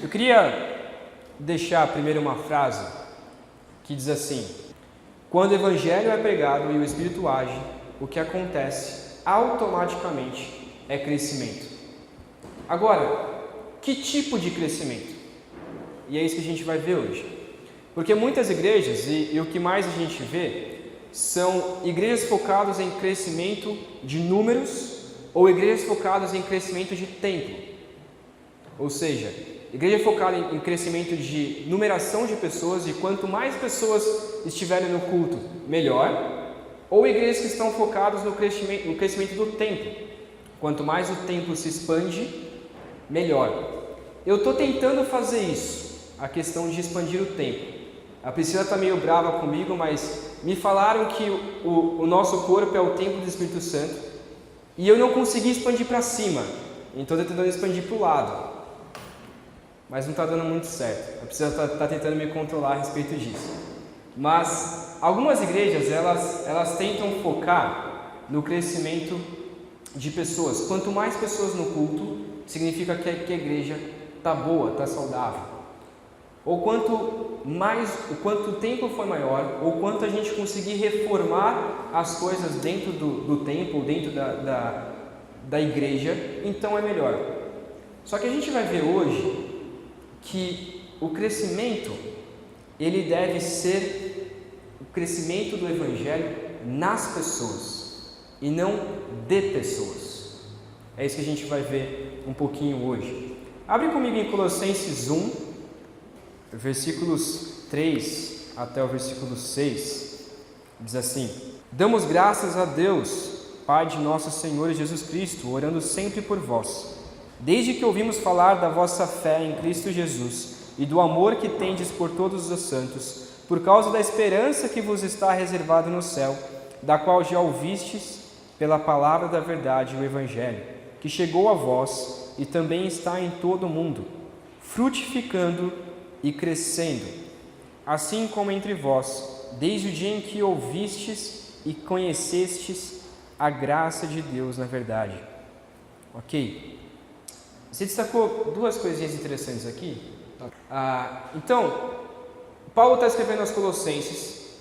Eu queria deixar primeiro uma frase que diz assim: quando o Evangelho é pregado e o Espírito age, o que acontece automaticamente é crescimento. Agora, que tipo de crescimento? E é isso que a gente vai ver hoje. Porque muitas igrejas, e o que mais a gente vê, são igrejas focadas em crescimento de números ou igrejas focadas em crescimento de templo. Ou seja, igreja focada em crescimento de numeração de pessoas, e quanto mais pessoas estiverem no culto, melhor. Ou igrejas que estão focadas no crescimento do templo. Quanto mais o templo se expande, melhor. Eu estou tentando fazer isso, a questão de expandir o templo. A Priscila está meio brava comigo, mas me falaram que o nosso corpo é o templo do Espírito Santo e eu não consegui expandir para cima, então estou tentando expandir para o lado. Mas não está dando muito certo. A Priscila está tentando me controlar a respeito disso. Mas algumas igrejas, elas tentam focar no crescimento de pessoas. Quanto mais pessoas no culto, significa que a igreja está boa, está saudável. Ou quanto o templo for maior, ou quanto a gente conseguir reformar as coisas dentro do templo, dentro da igreja, então é melhor. Só que a gente vai ver hoje que o crescimento, ele deve ser o crescimento do Evangelho nas pessoas e não de pessoas. É isso que a gente vai ver um pouquinho hoje. Abre comigo em Colossenses 1, versículos 3 até o versículo 6, diz assim: damos graças a Deus, Pai de nosso Senhor Jesus Cristo, orando sempre por vós, desde que ouvimos falar da vossa fé em Cristo Jesus e do amor que tendes por todos os santos, por causa da esperança que vos está reservada no céu, da qual já ouvistes pela palavra da verdade, o Evangelho, que chegou a vós e também está em todo o mundo, frutificando e crescendo, assim como entre vós, desde o dia em que ouvistes e conhecestes a graça de Deus na verdade. Ok? Você destacou duas coisinhas interessantes aqui. Então, Paulo está escrevendo aos Colossenses,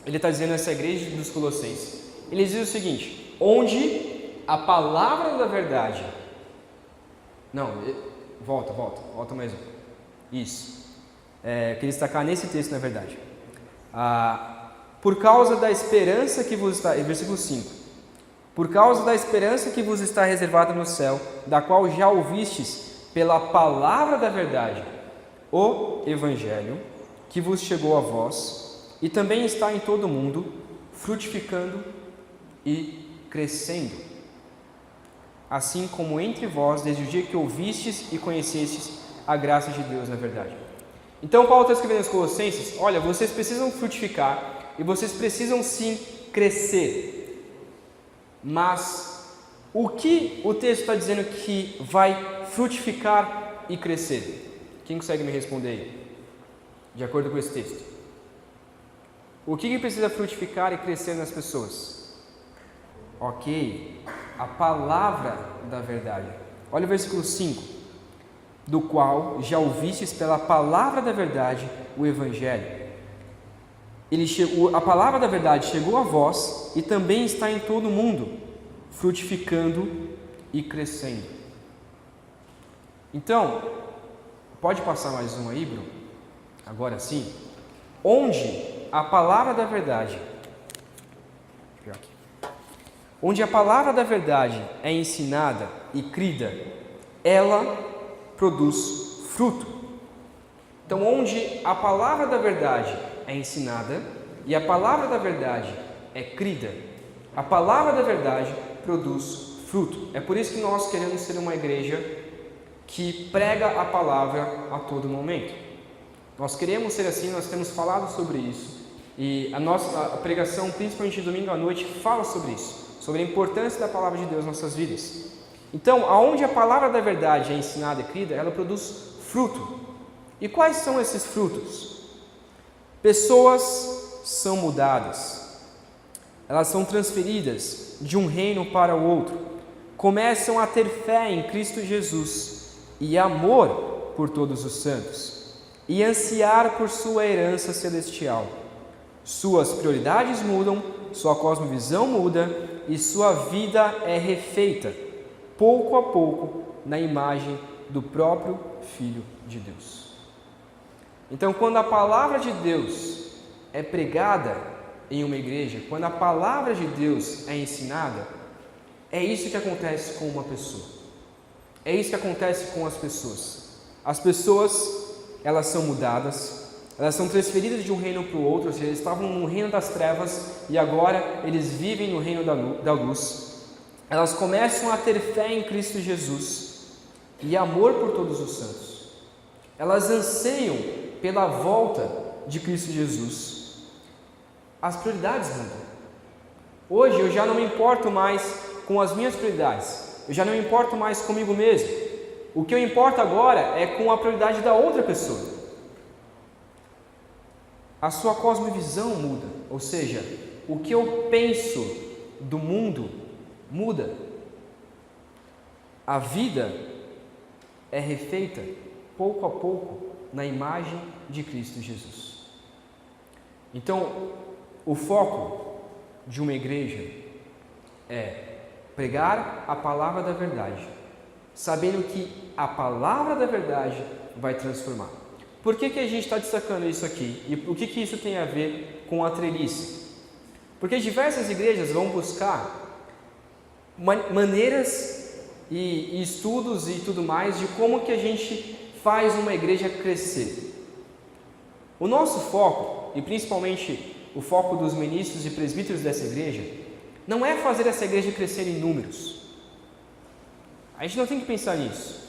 ele está dizendo a essa igreja dos Colossenses, ele diz o seguinte: onde a palavra da verdade... Não, volta mais um. Isso. Eu queria destacar nesse texto, na verdade. Por causa da esperança que vos está... Versículo 5. Por causa da esperança que vos está reservada no céu, da qual já ouvistes pela palavra da verdade, o Evangelho, que vos chegou a vós, e também está em todo o mundo, frutificando e crescendo, assim como entre vós, desde o dia que ouvistes e conhecestes a graça de Deus na verdade. Então Paulo está escrevendo aos Colossenses: olha, vocês precisam frutificar e vocês precisam sim crescer. Mas o que o texto está dizendo que vai frutificar e crescer? Quem consegue me responder aí? De acordo com esse texto. O que precisa frutificar e crescer nas pessoas? Ok, a palavra da verdade. Olha o versículo 5. Do qual já ouvistes pela palavra da verdade o Evangelho. A palavra da verdade chegou a vós e também está em todo o mundo, frutificando e crescendo. Então, pode passar mais um aí, Bruno? Agora sim. Onde a palavra da verdade... Onde a palavra da verdade é ensinada e crida, ela produz fruto. Então, onde a palavra da verdade é ensinada e a palavra da verdade é crida, a palavra da verdade produz fruto. É por isso que nós queremos ser uma igreja que prega a palavra a todo momento. Nós queremos ser assim, nós temos falado sobre isso. E a pregação, principalmente domingo à noite, fala sobre isso, sobre a importância da palavra de Deus nas nossas vidas. Então, aonde a palavra da verdade é ensinada e crida, ela produz fruto. E quais são esses frutos? Pessoas são mudadas, elas são transferidas de um reino para o outro, começam a ter fé em Cristo Jesus e amor por todos os santos e ansiar por sua herança celestial. Suas prioridades mudam, sua cosmovisão muda e sua vida é refeita, pouco a pouco, na imagem do próprio Filho de Deus. Então, quando a palavra de Deus é pregada em uma igreja, quando a palavra de Deus é ensinada, é isso que acontece com uma pessoa. É isso que acontece com as pessoas. As pessoas, elas são mudadas, elas são transferidas de um reino para o outro, ou seja, eles estavam no reino das trevas e agora eles vivem no reino da luz. Elas começam a ter fé em Cristo Jesus e amor por todos os santos. Elas anseiam pela volta de Cristo Jesus. As prioridades mudam. Hoje eu já não me importo mais com as minhas prioridades. Eu já não me importo mais comigo mesmo. O que eu importo agora é com a prioridade da outra pessoa. A sua cosmovisão muda, ou seja, o que eu penso do mundo muda. A vida é refeita pouco a pouco na imagem de Cristo Jesus. Então, o foco de uma igreja é pregar a palavra da verdade, sabendo que a palavra da verdade vai transformar. Por que a gente está destacando isso aqui? E o que isso tem a ver com a trelice? Porque diversas igrejas vão buscar maneiras e estudos e tudo mais de como que a gente faz uma igreja crescer. O nosso foco, e principalmente o foco dos ministros e presbíteros dessa igreja, não é fazer essa igreja crescer em números. A gente não tem que pensar nisso.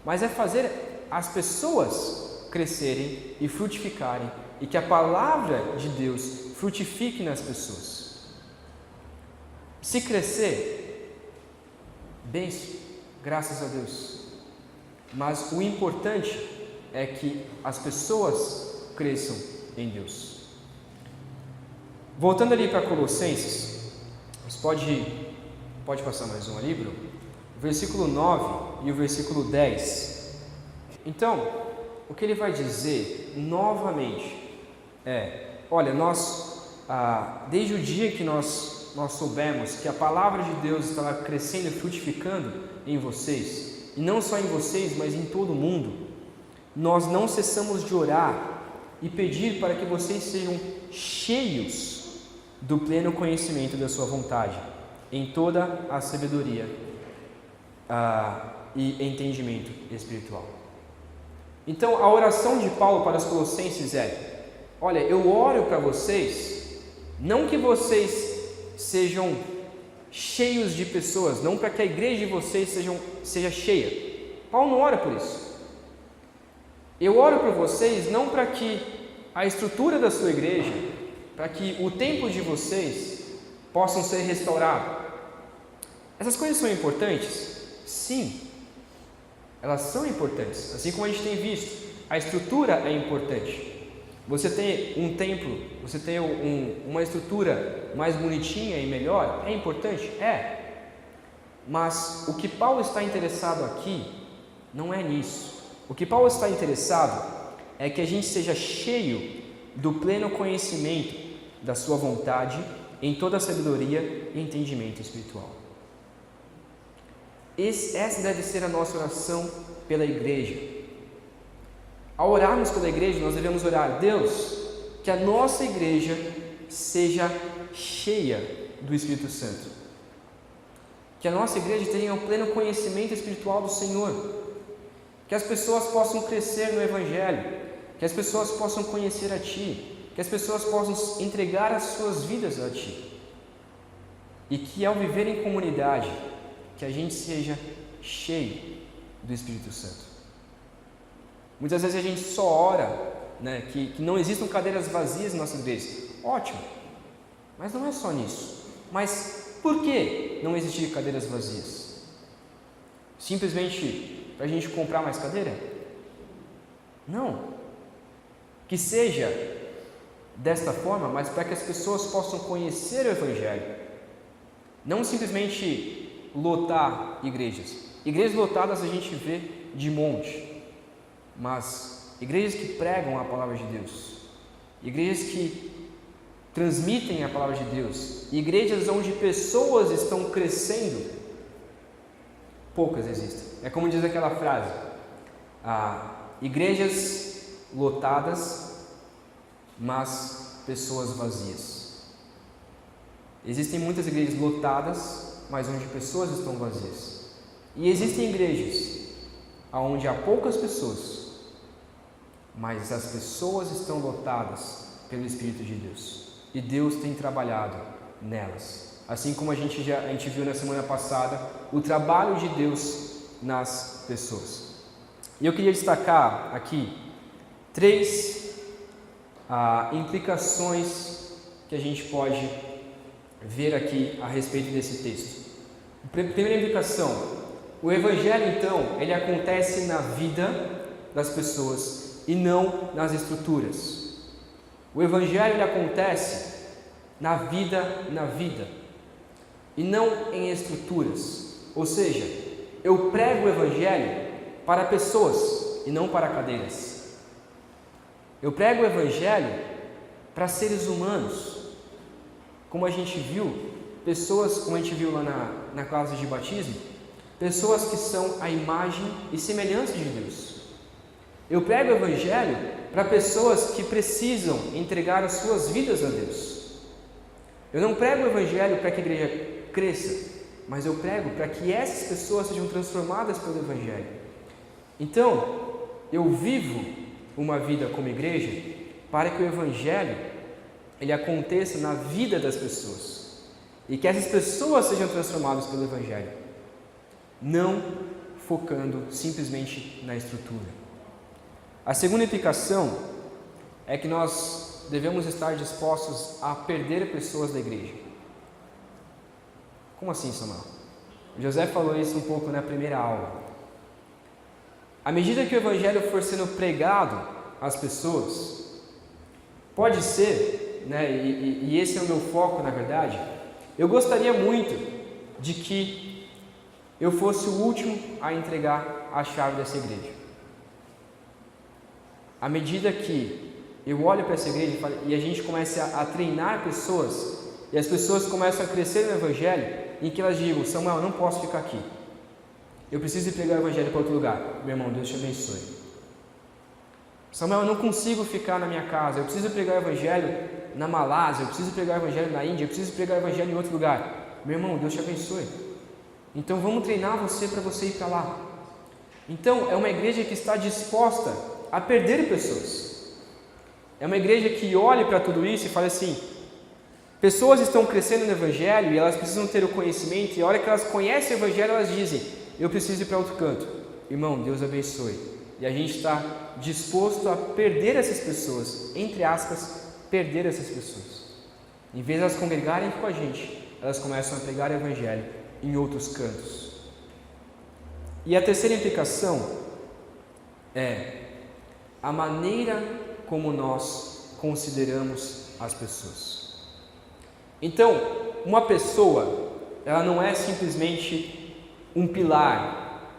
Mas é fazer as pessoas crescerem e frutificarem e que a palavra de Deus frutifique nas pessoas. Se crescer, bênção, graças a Deus. Mas o importante é que as pessoas cresçam em Deus. Voltando ali para Colossenses, você pode passar mais um ali, Bruno? O versículo 9 e o versículo 10. Então, o que ele vai dizer novamente é: olha, desde o dia que nós soubemos que a palavra de Deus estava crescendo e frutificando em vocês, e não só em vocês, mas em todo o mundo, nós não cessamos de orar e pedir para que vocês sejam cheios do pleno conhecimento da sua vontade, em toda a sabedoria e entendimento espiritual. Então, a oração de Paulo para os colossenses é: olha, eu oro para vocês, não que vocês sejam cheios de pessoas, não para que a igreja de vocês seja cheia. Paulo não ora por isso. Eu oro para vocês não para que a estrutura da sua igreja, para que o templo de vocês possam ser restaurado. Essas coisas são importantes? Sim, elas são importantes, assim como a gente tem visto. A estrutura é importante. Você tem um templo, você tem uma estrutura mais bonitinha e melhor, é importante? É. Mas o que Paulo está interessado aqui não é nisso. O que Paulo está interessado é que a gente seja cheio do pleno conhecimento da sua vontade em toda a sabedoria e entendimento espiritual. Essa deve ser a nossa oração pela igreja. Ao orarmos pela igreja, nós devemos orar: Deus, que a nossa igreja seja cheia do Espírito Santo. Que a nossa igreja tenha o pleno conhecimento espiritual do Senhor. Que as pessoas possam crescer no Evangelho. Que as pessoas possam conhecer a Ti. Que as pessoas possam entregar as suas vidas a Ti. E que ao viver em comunidade, que a gente seja cheio do Espírito Santo. Muitas vezes a gente só ora, que não existam cadeiras vazias em nossas igrejas. Ótimo, mas não é só nisso. Mas por que não existir cadeiras vazias? Simplesmente para a gente comprar mais cadeira? Não. Que seja desta forma, mas para que as pessoas possam conhecer o Evangelho. Não simplesmente lotar igrejas. Igrejas lotadas a gente vê de monte. mas igrejas que pregam a palavra de Deus, igrejas que transmitem a palavra de Deus, igrejas onde pessoas estão crescendo, poucas existem. É como diz aquela frase, igrejas lotadas, mas pessoas vazias. Existem muitas igrejas lotadas, mas onde pessoas estão vazias. E existem igrejas onde há poucas pessoas, mas as pessoas estão lotadas pelo Espírito de Deus. E Deus tem trabalhado nelas. Assim como a gente viu na semana passada, o trabalho de Deus nas pessoas. E eu queria destacar aqui 3 implicações que a gente pode ver aqui a respeito desse texto. Primeira implicação, o Evangelho então, ele acontece na vida das pessoas e não nas estruturas. O Evangelho ele acontece na vida e não em estruturas. Ou seja, eu prego o Evangelho para pessoas e não para cadeiras. Eu prego o Evangelho para seres humanos. Como a gente viu, pessoas, como a gente viu lá na classe de batismo, pessoas que são a imagem e semelhança de Deus. Eu prego o Evangelho para pessoas que precisam entregar as suas vidas a Deus. Eu não prego o Evangelho para que a igreja cresça, mas eu prego para que essas pessoas sejam transformadas pelo Evangelho. Então, eu vivo uma vida como igreja para que o Evangelho ele aconteça na vida das pessoas e que essas pessoas sejam transformadas pelo Evangelho, não focando simplesmente na estrutura. A segunda implicação é que nós devemos estar dispostos a perder pessoas da igreja. Como assim, Samuel? José falou isso um pouco na primeira aula. À medida que o Evangelho for sendo pregado às pessoas, pode ser, e esse é o meu foco na verdade, eu gostaria muito de que eu fosse o último a entregar a chave dessa igreja. À medida que eu olho para essa igreja e a gente começa a treinar pessoas, e as pessoas começam a crescer no Evangelho, em que elas digam, Samuel, eu não posso ficar aqui. Eu preciso ir pregar o Evangelho para outro lugar. Meu irmão, Deus te abençoe. Samuel, eu não consigo ficar na minha casa. Eu preciso pregar o Evangelho na Malásia. Eu preciso pregar o Evangelho na Índia. Eu preciso pregar o Evangelho em outro lugar. Meu irmão, Deus te abençoe. Então vamos treinar você para você ir para lá. Então é uma igreja que está disposta a perder pessoas. É uma igreja que olha para tudo isso e fala assim, pessoas estão crescendo no Evangelho e elas precisam ter o conhecimento, e a hora que elas conhecem o Evangelho, elas dizem, eu preciso ir para outro canto. Irmão, Deus abençoe. E a gente está disposto a perder essas pessoas, entre aspas, perder essas pessoas. Em vez de elas congregarem com a gente, elas começam a pregar o Evangelho em outros cantos. E a terceira implicação é a maneira como nós consideramos as pessoas. Então, uma pessoa, ela não é simplesmente um pilar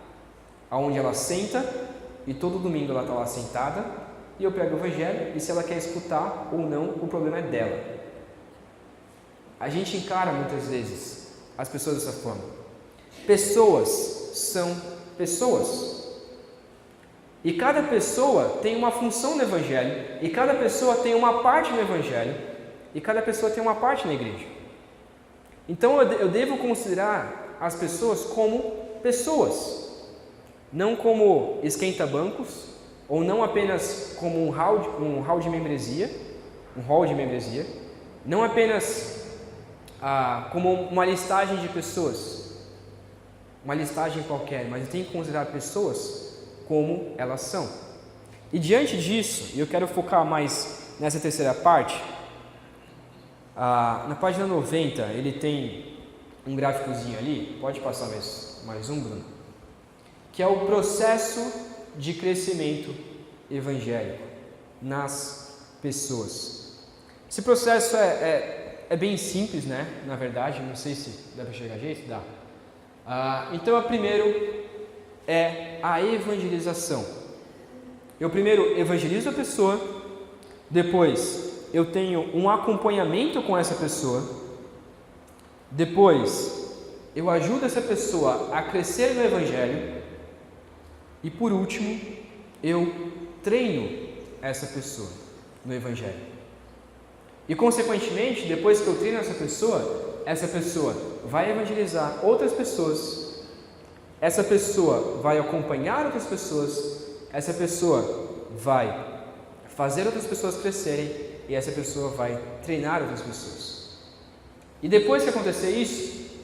onde ela senta e todo domingo ela está lá sentada e eu prego o Evangelho e se ela quer escutar ou não, o problema é dela. A gente encara muitas vezes as pessoas dessa forma. Pessoas são pessoas. E cada pessoa tem uma função no Evangelho, e cada pessoa tem uma parte no Evangelho, e cada pessoa tem uma parte na igreja. Então eu devo considerar as pessoas como pessoas, não como esquenta-bancos, ou não apenas como um hall de membresia, não apenas como uma listagem de pessoas, uma listagem qualquer, mas eu tenho que considerar pessoas como elas são. E diante disso, eu quero focar mais nessa terceira parte. Na página 90, ele tem um gráficozinho ali, pode passar mais um, Bruno, que é o processo de crescimento evangélico nas pessoas. Esse processo é bem simples, né? Na verdade, não sei se dá para chegar a jeito, dá. Então, o primeiro é a evangelização. Eu primeiro evangelizo a pessoa, depois eu tenho um acompanhamento com essa pessoa, depois eu ajudo essa pessoa a crescer no Evangelho e por último eu treino essa pessoa no Evangelho. E consequentemente, depois que eu treino essa pessoa vai evangelizar outras pessoas, essa pessoa vai acompanhar outras pessoas, essa pessoa vai fazer outras pessoas crescerem e essa pessoa vai treinar outras pessoas. E depois que acontecer isso,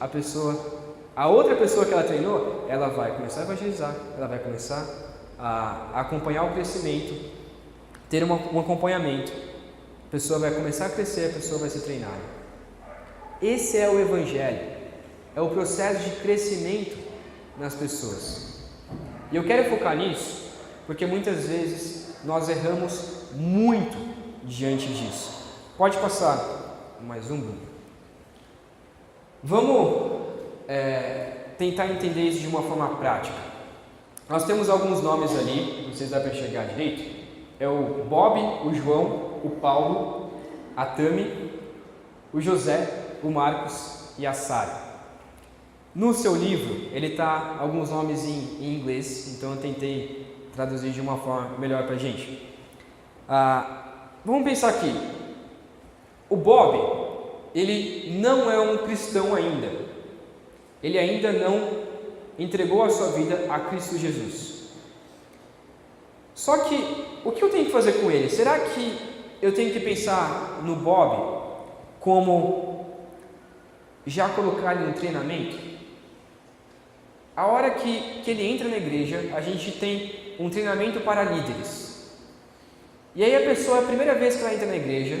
a outra pessoa que ela treinou, ela vai começar a evangelizar, ela vai começar a acompanhar o crescimento, ter um acompanhamento, a pessoa vai começar a crescer, a pessoa vai ser treinada. Esse é o Evangelho, é o processo de crescimento nas pessoas. E eu quero focar nisso, porque muitas vezes nós erramos muito diante disso. Pode passar mais um, Bruno. Vamos tentar entender isso de uma forma prática. Nós temos alguns nomes ali, não sei se dá para enxergar direito. É o Bob, o João, o Paulo, a Tami, o José, o Marcos e a Sara. No seu livro, ele está alguns nomes em inglês, então eu tentei traduzir de uma forma melhor para a gente. Vamos pensar aqui. O Bob, ele não é um cristão ainda. Ele ainda não entregou a sua vida a Cristo Jesus. Só que, o que eu tenho que fazer com ele? Será que eu tenho que pensar no Bob como já colocar ele no treinamento? A hora que ele entra na igreja, a gente tem um treinamento para líderes. E aí a pessoa, é a primeira vez que ela entra na igreja,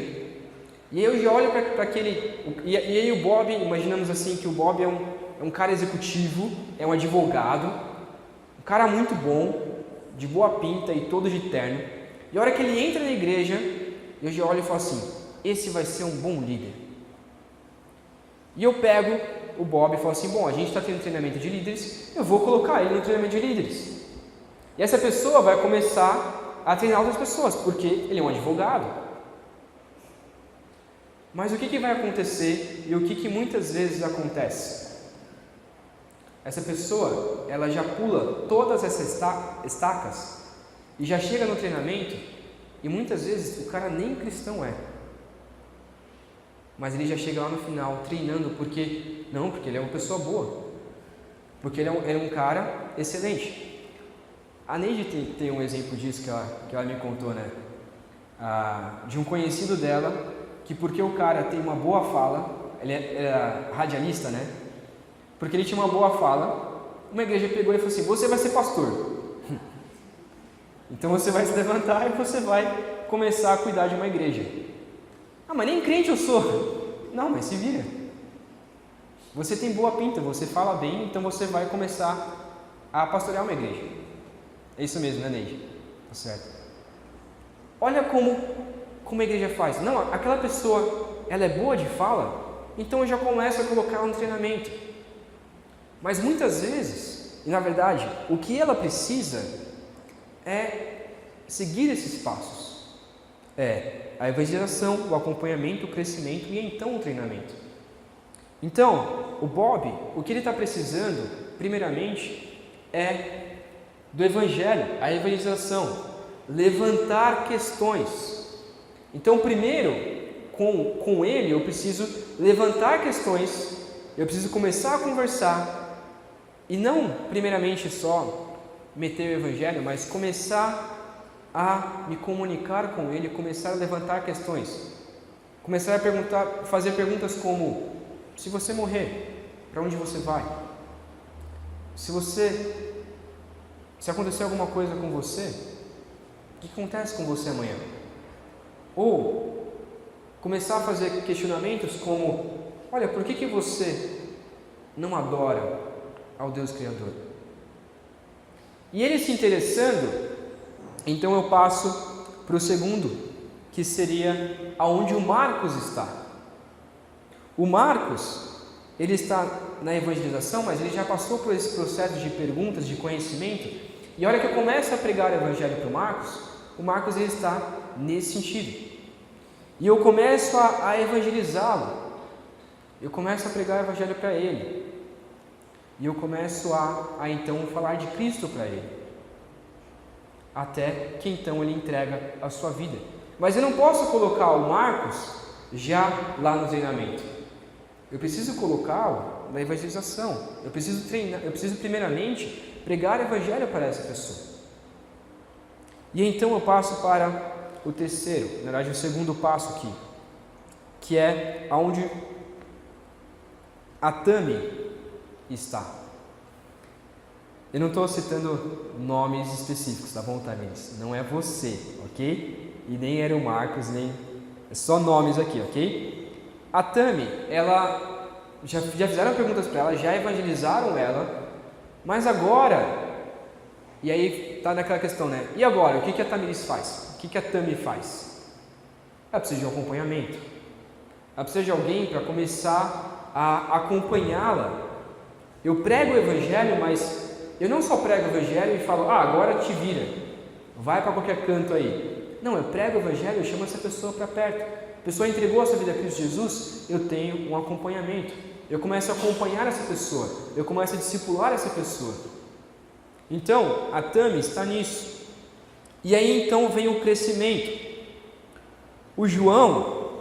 e aí eu já olho para aquele... E aí o Bob, imaginamos assim que o Bob é um cara executivo, é um advogado, um cara muito bom, de boa pinta e todo de terno. E a hora que ele entra na igreja, eu já olho e falo assim, esse vai ser um bom líder. E eu pego o Bob e falo assim, bom, a gente está tendo treinamento de líderes, eu vou colocar ele no treinamento de líderes. E essa pessoa vai começar a treinar outras pessoas, porque ele é um advogado. Mas o que vai acontecer e o que muitas vezes acontece? Essa pessoa, ela já pula todas essas estacas e já chega no treinamento e muitas vezes o cara nem cristão é. Mas ele já chega lá no final treinando porque ele é uma pessoa boa. Porque ele é um cara excelente. A Neide tem um exemplo disso que ela me contou, né? De um conhecido dela, que porque o cara tem uma boa fala, ele era radialista, né? Porque ele tinha uma boa fala, uma igreja pegou e falou assim, você vai ser pastor. Então você vai se levantar e você vai começar a cuidar de uma igreja. Mas nem crente eu sou. Não, mas se vira. Você tem boa pinta, você fala bem, então você vai começar a pastorear uma igreja. É isso mesmo, né, Neide? Tá certo. Olha como a igreja faz. Não, aquela pessoa, ela é boa de fala, então eu já começo a colocar ela no treinamento. Mas muitas vezes, e na verdade, o que ela precisa é seguir esses passos. É a evangelização, o acompanhamento, o crescimento e então o treinamento. Então, o Bob, o que ele está precisando, primeiramente, é do Evangelho, a evangelização, levantar questões. Então, primeiro, com ele, eu preciso levantar questões, eu preciso começar a conversar, e não, primeiramente, só meter o Evangelho, mas começar a me comunicar com ele, começar a levantar questões, começar a fazer perguntas como: se você morrer, para onde você vai? Se acontecer alguma coisa com você, o que acontece com você amanhã? Ou começar a fazer questionamentos como: olha, por que você não adora ao Deus Criador? E ele se interessando, então eu passo para o segundo, que seria aonde o Marcos está. O Marcos, ele está na evangelização, mas ele já passou por esse processo de perguntas, de conhecimento, E a hora que eu começo a pregar o Evangelho para o Marcos ele está nesse sentido. E eu começo a evangelizá-lo. Eu começo a pregar o Evangelho para ele. E eu começo a então falar de Cristo para ele. Até que então ele entrega a sua vida. Mas eu não posso colocar o Marcos já lá no treinamento. Eu preciso colocá-lo na evangelização. Eu preciso treinar, eu preciso primeiramente pregar o Evangelho para essa pessoa. E então eu passo para o terceiro, na verdade o segundo passo aqui, que é aonde a Tami está. Eu não estou citando nomes específicos, tá bom, Tamiris? Não é você, ok? E nem era o Marcos, nem... É só nomes aqui, ok? A Tami, ela... Já fizeram perguntas para ela, já evangelizaram ela, mas agora... E aí está naquela questão, né? E agora? O que a Tamiris faz? O que a Tami faz? Ela precisa de um acompanhamento. Ela precisa de alguém para começar a acompanhá-la. Eu prego o Evangelho, mas eu não só prego o Evangelho e falo, agora te vira, vai para qualquer canto aí. Não, eu prego o Evangelho, eu chamo essa pessoa para perto. A pessoa entregou a sua vida a Cristo Jesus, eu tenho um acompanhamento. Eu começo a acompanhar essa pessoa, eu começo a discipular essa pessoa. Então, a Tami está nisso. E aí então vem o crescimento. O João,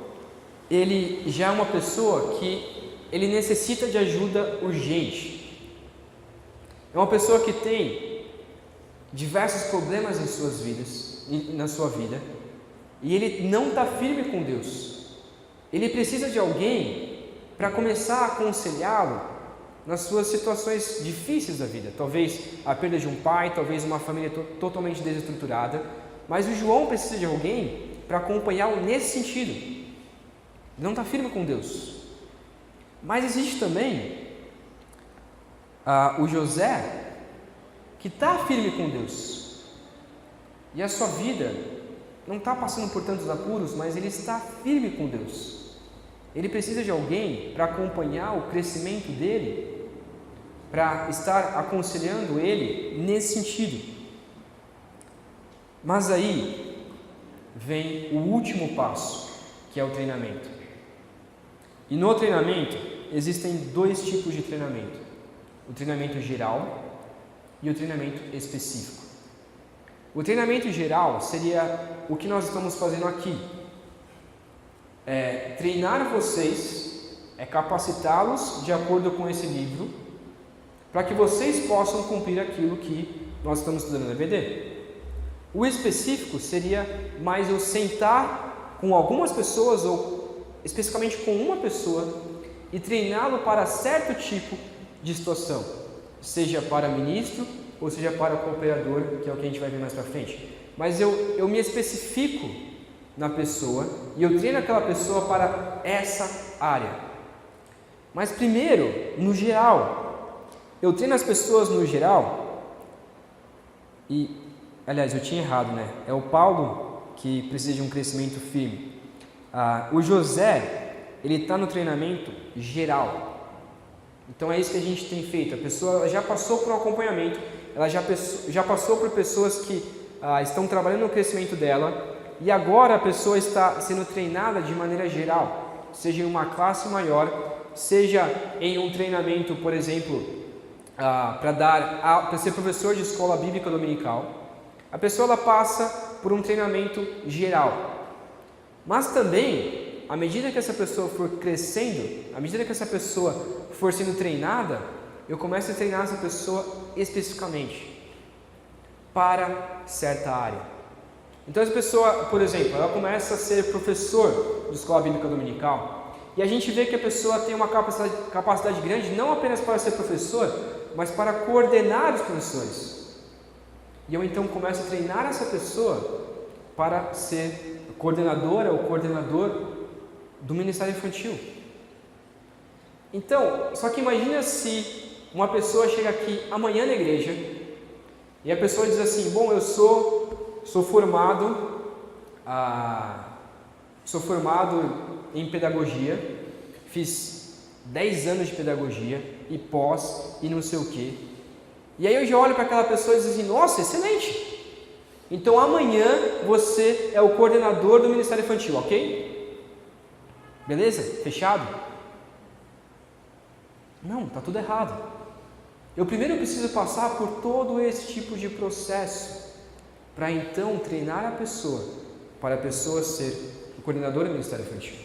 ele já é uma pessoa que ele necessita de ajuda urgente. É uma pessoa que tem diversos problemas em suas vidas, na sua vida, e ele não está firme com Deus. Ele precisa de alguém para começar a aconselhá-lo nas suas situações difíceis da vida. Talvez a perda de um pai, talvez uma família totalmente desestruturada. Mas o João precisa de alguém para acompanhá-lo nesse sentido. Ele não está firme com Deus. Mas existe também o José, que está firme com Deus. E a sua vida não está passando por tantos apuros, mas ele está firme com Deus. Ele precisa de alguém para acompanhar o crescimento dele, para estar aconselhando ele nesse sentido. Mas aí vem o último passo, que é o treinamento. E no treinamento existem dois tipos de treinamento: o treinamento geral e o treinamento específico. O treinamento geral seria o que nós estamos fazendo aqui. Treinar vocês, capacitá-los de acordo com esse livro, para que vocês possam cumprir aquilo que nós estamos estudando no EBD. O específico seria mais eu sentar com algumas pessoas, ou especificamente com uma pessoa, e treiná-lo para certo tipo de situação, seja para ministro ou seja para cooperador, que é o que a gente vai ver mais para frente. Mas eu me especifico na pessoa e eu treino aquela pessoa para essa área. Mas primeiro, no geral, eu treino as pessoas no geral e, aliás, eu tinha errado, né? É o Paulo que precisa de um crescimento firme. O José, ele está no treinamento geral. Então é isso que a gente tem feito. A pessoa já passou por um acompanhamento, ela já passou por pessoas que estão trabalhando no crescimento dela, e agora a pessoa está sendo treinada de maneira geral, seja em uma classe maior, seja em um treinamento, por exemplo, para ser professor de escola bíblica dominical. A pessoa ela passa por um treinamento geral. Mas também, à medida que essa pessoa for crescendo, à medida que essa pessoa for sendo treinada, eu começo a treinar essa pessoa especificamente para certa área. Então essa pessoa, por exemplo, ela começa a ser professor de escola bíblica dominical, e a gente vê que a pessoa tem uma capacidade grande não apenas para ser professor, mas para coordenar os professores. E eu então começo a treinar essa pessoa para ser coordenadora ou coordenador do ministério infantil. Então, só que imagina se uma pessoa chega aqui amanhã na igreja e a pessoa diz assim: bom, eu sou formado em pedagogia, fiz 10 anos de pedagogia e pós e não sei o que, E aí eu já olho para aquela pessoa e digo assim, nossa, excelente! Então amanhã você é o coordenador do Ministério Infantil, ok? Beleza? Fechado? Não, está tudo errado. Eu primeiro preciso passar por todo esse tipo de processo para então treinar a pessoa, para a pessoa ser o coordenador do Ministério Infantil.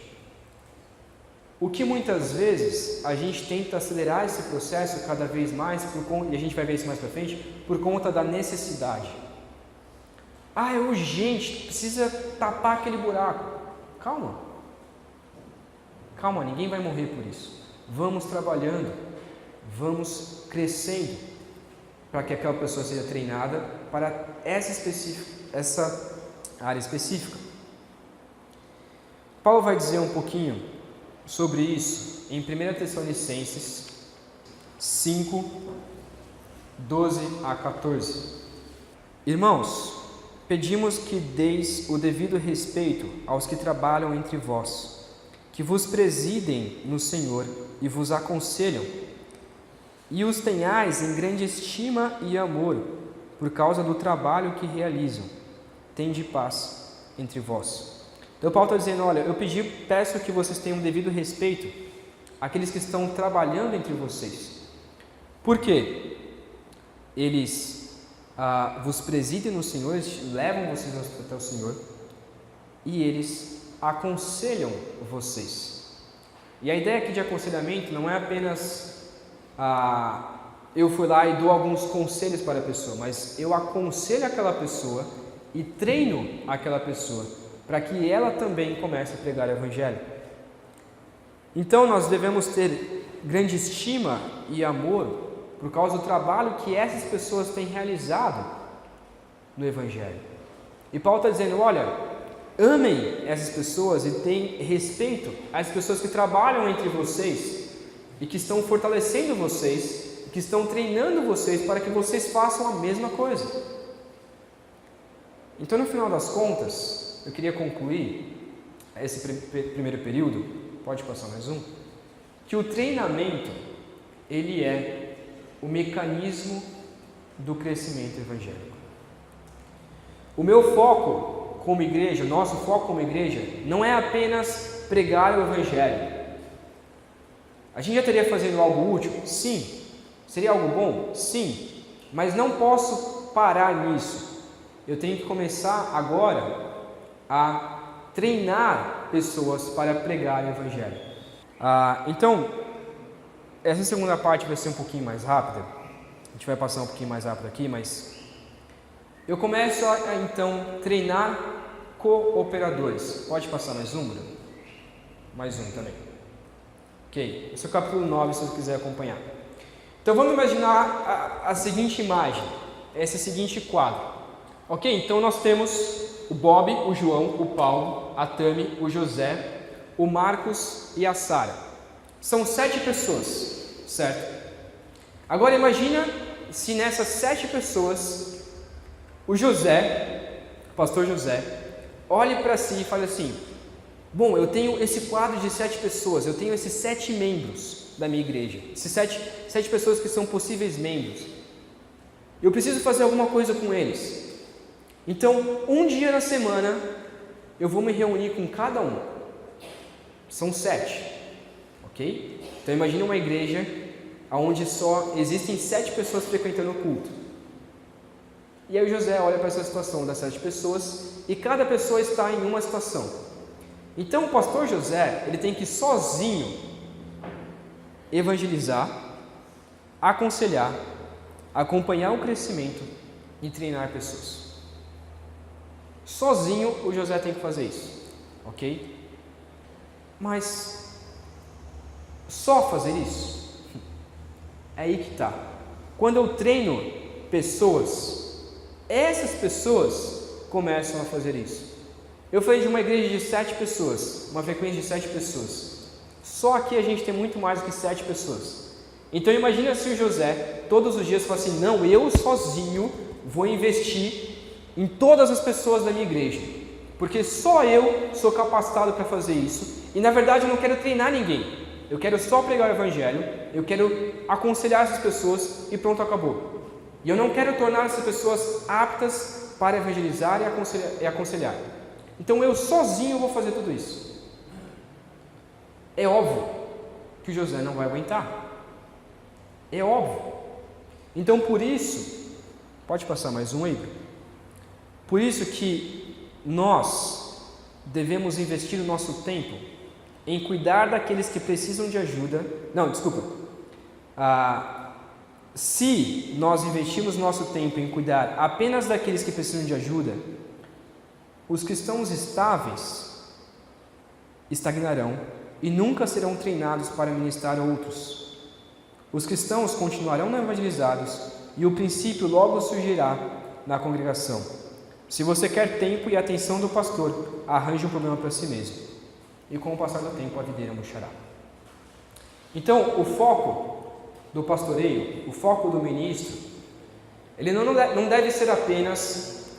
O que muitas vezes a gente tenta acelerar esse processo cada vez mais, e a gente vai ver isso mais para frente, por conta da necessidade. Ah, é urgente, precisa tapar aquele buraco. Calma. Calma, ninguém vai morrer por isso. Vamos trabalhando, vamos crescendo para que aquela pessoa seja treinada para essa área específica. Paulo vai dizer um pouquinho sobre isso em 1 Tessalonicenses 5, 12 a 14. Irmãos, pedimos que deis o devido respeito aos que trabalham entre vós, que vos presidem no Senhor e vos aconselham, e os tenhais em grande estima e amor, por causa do trabalho que realizam. Tende paz entre vós. Então Paulo está dizendo, olha, peço que vocês tenham devido respeito àqueles que estão trabalhando entre vocês. Por quê? Eles vos presidem no Senhor, eles levam vocês até o Senhor, e eles aconselham vocês. E a ideia aqui de aconselhamento não é apenas eu fui lá e dou alguns conselhos para a pessoa, mas eu aconselho aquela pessoa e treino aquela pessoa para que ela também comece a pregar o Evangelho. Então nós devemos ter grande estima e amor por causa do trabalho que essas pessoas têm realizado no Evangelho. E Paulo está dizendo, olha, amem essas pessoas e tenham respeito às pessoas que trabalham entre vocês e que estão fortalecendo vocês, que estão treinando vocês para que vocês façam a mesma coisa. Então, no final das contas, eu queria concluir esse primeiro período, pode passar mais um, que o treinamento, ele é o mecanismo do crescimento evangélico. O meu foco como igreja, nosso foco como igreja, não é apenas pregar o Evangelho. A gente já estaria fazendo algo útil? Sim. Seria algo bom? Sim. Mas não posso parar nisso. Eu tenho que começar agora a treinar pessoas para pregar o Evangelho. Então, essa segunda parte vai ser um pouquinho mais rápida. A gente vai passar um pouquinho mais rápido aqui, mas eu começo a então treinar cooperadores. Pode passar mais um, Bruno? Mais um também. Ok, esse é o capítulo 9, se você quiser acompanhar. Então vamos imaginar a seguinte imagem, esse seguinte quadro. Ok, então nós temos o Bob, o João, o Paulo, a Tami, o José, o Marcos e a Sara. São 7 pessoas, certo? Agora imagina se nessas 7 pessoas, o José, o pastor José, olhe para si e fale assim, bom, eu tenho esse quadro de 7 pessoas, eu tenho esses 7 membros da minha igreja, esses 7 pessoas que são possíveis membros. Eu preciso fazer alguma coisa com eles. Então, um dia na semana, eu vou me reunir com cada um. São 7, ok? Então, imagine uma igreja onde só existem 7 pessoas frequentando o culto. E aí o José olha para essa situação das 7 pessoas e cada pessoa está em uma situação. Então o pastor José, ele tem que sozinho evangelizar, aconselhar, acompanhar o crescimento e treinar pessoas. Sozinho o José tem que fazer isso, ok? Mas só fazer isso? É aí que está. Quando eu treino pessoas, essas pessoas começam a fazer isso. Eu falei de uma igreja de 7 pessoas, uma frequência de 7 pessoas. Só aqui a gente tem muito mais do que 7 pessoas. Então imagina se o José todos os dias fala assim, não, eu sozinho vou investir em todas as pessoas da minha igreja, porque só eu sou capacitado para fazer isso, e na verdade eu não quero treinar ninguém, eu quero só pregar o Evangelho, eu quero aconselhar essas pessoas e pronto, acabou. E eu não quero tornar essas pessoas aptas para evangelizar e aconselhar. Então eu sozinho vou fazer tudo isso. É óbvio que o José não vai aguentar. É óbvio. Então por isso, pode passar mais um aí? Por isso que nós devemos investir o nosso tempo em cuidar daqueles que precisam de ajuda. Não, desculpa. Se nós investirmos nosso tempo em cuidar apenas daqueles que precisam de ajuda, os cristãos estáveis estagnarão e nunca serão treinados para ministrar a outros. Os cristãos continuarão não evangelizados e o princípio logo surgirá na congregação. Se você quer tempo e atenção do pastor, arranje um problema para si mesmo. E com o passar do tempo a videira murchará. Então, o foco do pastoreio, o foco do ministro, ele não deve ser apenas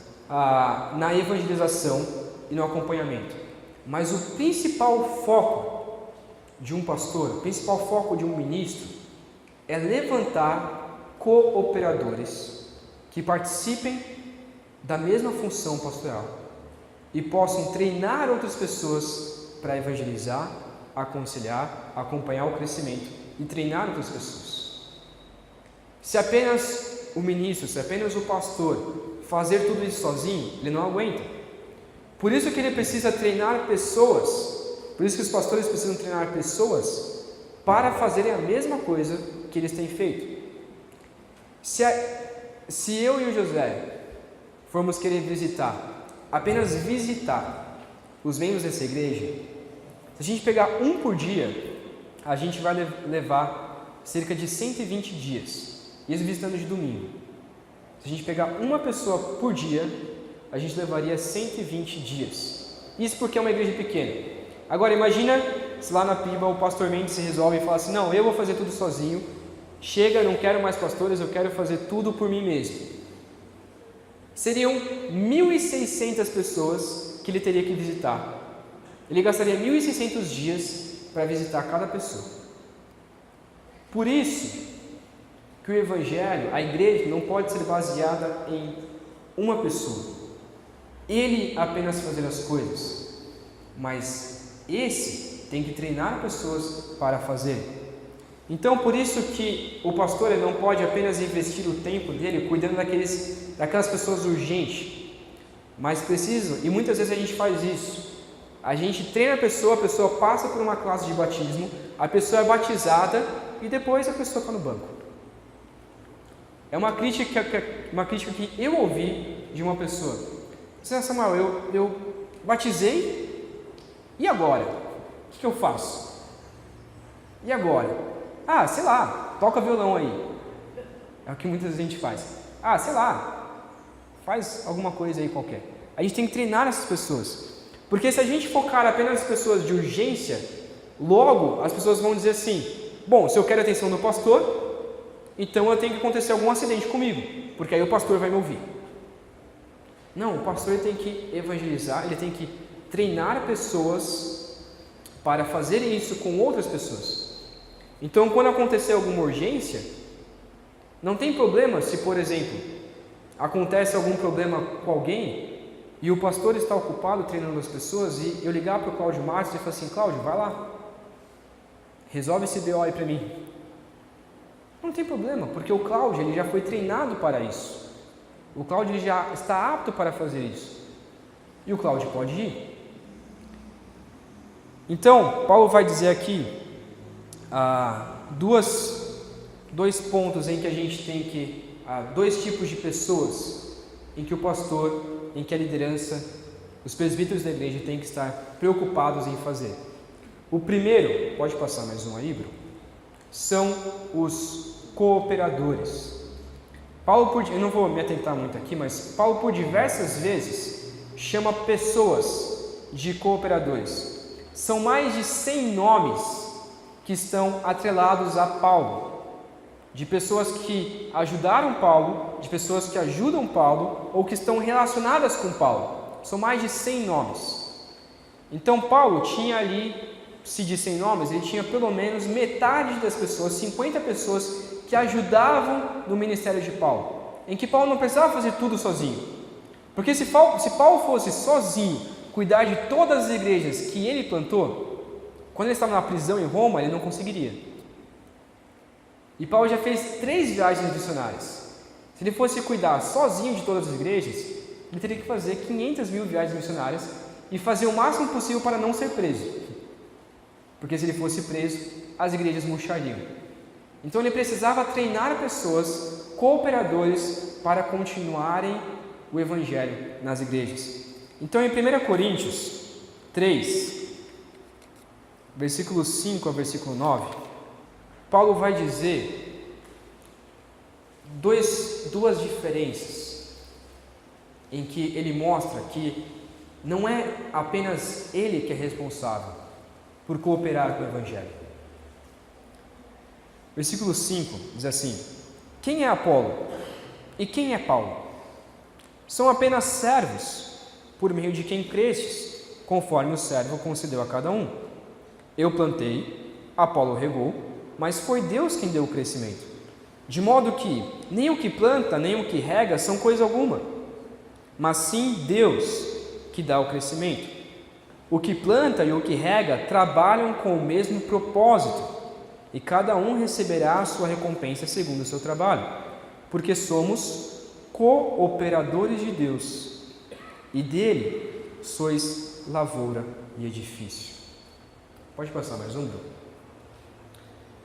na evangelização e no acompanhamento, mas o principal foco de um pastor, o principal foco de um ministro é levantar cooperadores que participem da mesma função pastoral e possam treinar outras pessoas para evangelizar, aconselhar, acompanhar o crescimento e treinar outras pessoas. Se apenas o ministro, se apenas o pastor fazer tudo isso sozinho, ele não aguenta. Por isso que ele precisa treinar pessoas, por isso que os pastores precisam treinar pessoas para fazerem a mesma coisa que eles têm feito. Se eu e o José formos querer apenas visitar os membros dessa igreja, se a gente pegar um por dia, a gente vai levar cerca de 120 dias. Isso visitando de domingo. Se a gente pegar uma pessoa por dia, a gente levaria 120 dias. Isso porque é uma igreja pequena. Agora imagina se lá na Piba o pastor Mendes se resolve e fala assim: não, eu vou fazer tudo sozinho, chega, não quero mais pastores, eu quero fazer tudo por mim mesmo. Seriam 1.600 pessoas que ele teria que visitar. Ele gastaria 1.600 dias para visitar cada pessoa. Por isso que o Evangelho, a igreja, não pode ser baseada em uma pessoa. Ele apenas fazer as coisas, mas esse tem que treinar pessoas para fazer. Então, por isso que o pastor ele não pode apenas investir o tempo dele cuidando daquelas pessoas urgentes, mas precisa, e muitas vezes a gente faz isso. A gente treina a pessoa passa por uma classe de batismo, a pessoa é batizada e depois a pessoa está no banco. É uma crítica que eu ouvi de uma pessoa. Samuel, eu batizei, e agora? O que eu faço? E agora? Sei lá, toca violão aí. É o que muita gente faz. Sei lá, faz alguma coisa aí qualquer. A gente tem que treinar essas pessoas. Porque se a gente focar apenas nas pessoas de urgência, logo as pessoas vão dizer assim: bom, se eu quero a atenção do pastor, então eu tenho que acontecer algum acidente comigo, porque aí o pastor vai me ouvir. Não, o pastor ele tem que evangelizar, ele tem que treinar pessoas para fazer isso com outras pessoas. Então, quando acontecer alguma urgência, não tem problema se, por exemplo, acontece algum problema com alguém e o pastor está ocupado treinando as pessoas e eu ligar para o Cláudio Martins e falar assim: Cláudio, vai lá, resolve esse BO aí para mim. Não tem problema, porque o Cláudio ele já foi treinado para isso. O Cláudio ele já está apto para fazer isso. E o Cláudio pode ir. Então, Paulo vai dizer aqui dois pontos em que a gente tem que... dois tipos de pessoas em que o pastor, em que a liderança, os presbíteros da igreja têm que estar preocupados em fazer. O primeiro, pode passar mais um aí, Bruno, são os cooperadores. Paulo, eu não vou me atentar muito aqui, mas Paulo por diversas vezes chama pessoas de cooperadores. São mais de 100 nomes que estão atrelados a Paulo, de pessoas que ajudaram Paulo, de pessoas que ajudam Paulo ou que estão relacionadas com Paulo. São mais de 100 nomes. Então Paulo tinha ali, se de 100 nomes, ele tinha pelo menos metade das pessoas, 50 pessoas que ajudavam no ministério de Paulo. em que Paulo não precisava fazer tudo sozinho. Porque se Paulo fosse sozinho cuidar de todas as igrejas que ele plantou, quando ele estava na prisão em Roma, ele não conseguiria. E Paulo já fez 3 viagens missionárias. Se ele fosse cuidar sozinho de todas as igrejas, ele teria que fazer 500.000 viagens missionárias e fazer o máximo possível para não ser preso. Porque se ele fosse preso, as igrejas murchariam. Então ele precisava treinar pessoas, cooperadores, para continuarem o evangelho nas igrejas. Então em 1 Coríntios 3, versículos 5 a versículo 9, Paulo vai dizer duas diferenças em que ele mostra que não é apenas ele que é responsável por cooperar com o evangelho. Versículo 5 diz assim: quem é Apolo e quem é Paulo? São apenas servos, por meio de quem crestes, conforme o servo concedeu a cada um. Eu plantei, Apolo regou, mas foi Deus quem deu o crescimento. De modo que nem o que planta, nem o que rega são coisa alguma, mas sim Deus que dá o crescimento. O que planta e o que rega trabalham com o mesmo propósito, e cada um receberá a sua recompensa segundo o seu trabalho, porque somos cooperadores de Deus, e dele sois lavoura e edifício. Pode passar mais um, Bruno.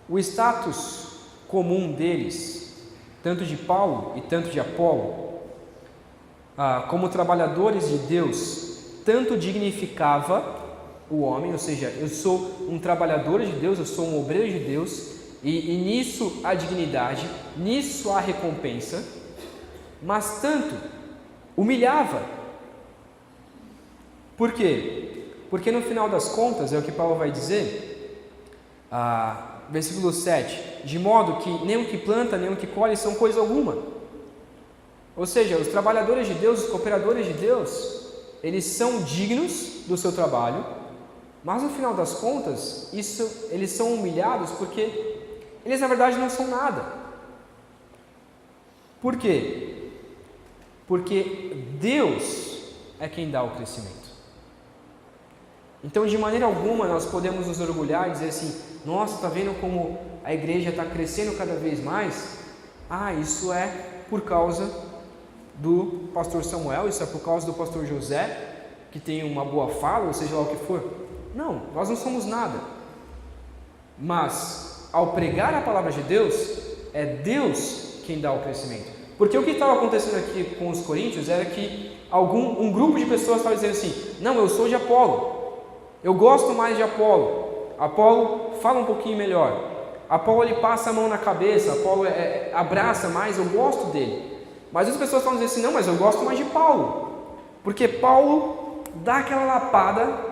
O status comum deles, tanto de Paulo e tanto de Apolo, como trabalhadores de Deus, tanto dignificava o homem, ou seja, eu sou um trabalhador de Deus, eu sou um obreiro de Deus, e nisso há dignidade, nisso há recompensa, mas tanto humilhava. Por quê? Porque no final das contas, é o que Paulo vai dizer, versículo 7, de modo que nem o que planta, nem o que colhe são coisa alguma. Ou seja, os trabalhadores de Deus, os cooperadores de Deus, eles são dignos do seu trabalho, mas no final das contas, eles são humilhados porque eles na verdade não são nada. Por quê? Porque Deus é quem dá o crescimento. Então, de maneira alguma, nós podemos nos orgulhar e dizer assim: nossa, está vendo como a igreja está crescendo cada vez mais? Isso é por causa do pastor Samuel, isso é por causa do pastor José, que tem uma boa fala, ou seja lá o que for. Não, nós não somos nada. Mas, ao pregar a palavra de Deus, é Deus quem dá o crescimento. Porque o que estava acontecendo aqui com os coríntios era que um grupo de pessoas estava dizendo assim: não, eu sou de Apolo, eu gosto mais de Apolo. Apolo fala um pouquinho melhor. Apolo ele passa a mão na cabeça, Apolo abraça mais, eu gosto dele. Mas as pessoas estão dizendo assim: não, mas eu gosto mais de Paulo, porque Paulo dá aquela lapada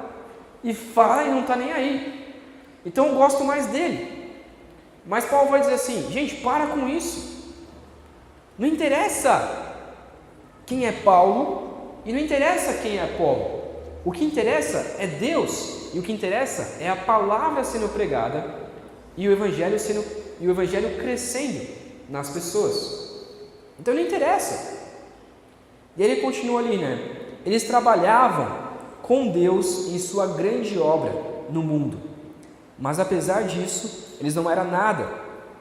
e fala e não está nem aí, então eu gosto mais dele. Mas Paulo vai dizer assim: gente, para com isso, não interessa quem é Paulo e não interessa quem é Apolo, o que interessa é Deus, e o que interessa é a palavra sendo pregada e o evangelho crescendo nas pessoas. Então não interessa. E ele continua ali, né? Eles trabalhavam com Deus em sua grande obra no mundo, mas apesar disso, eles não eram nada,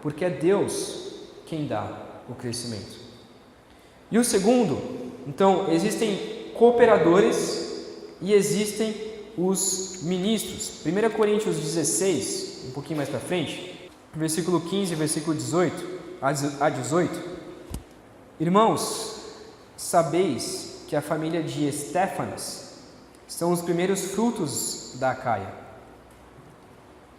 porque é Deus quem dá o crescimento. E o segundo, então, existem cooperadores e existem os ministros. 1 Coríntios 16, um pouquinho mais para frente, versículo 15, versículo 18 a 18. Irmãos, sabeis que a família de Estéfanas são os primeiros frutos da Acaia.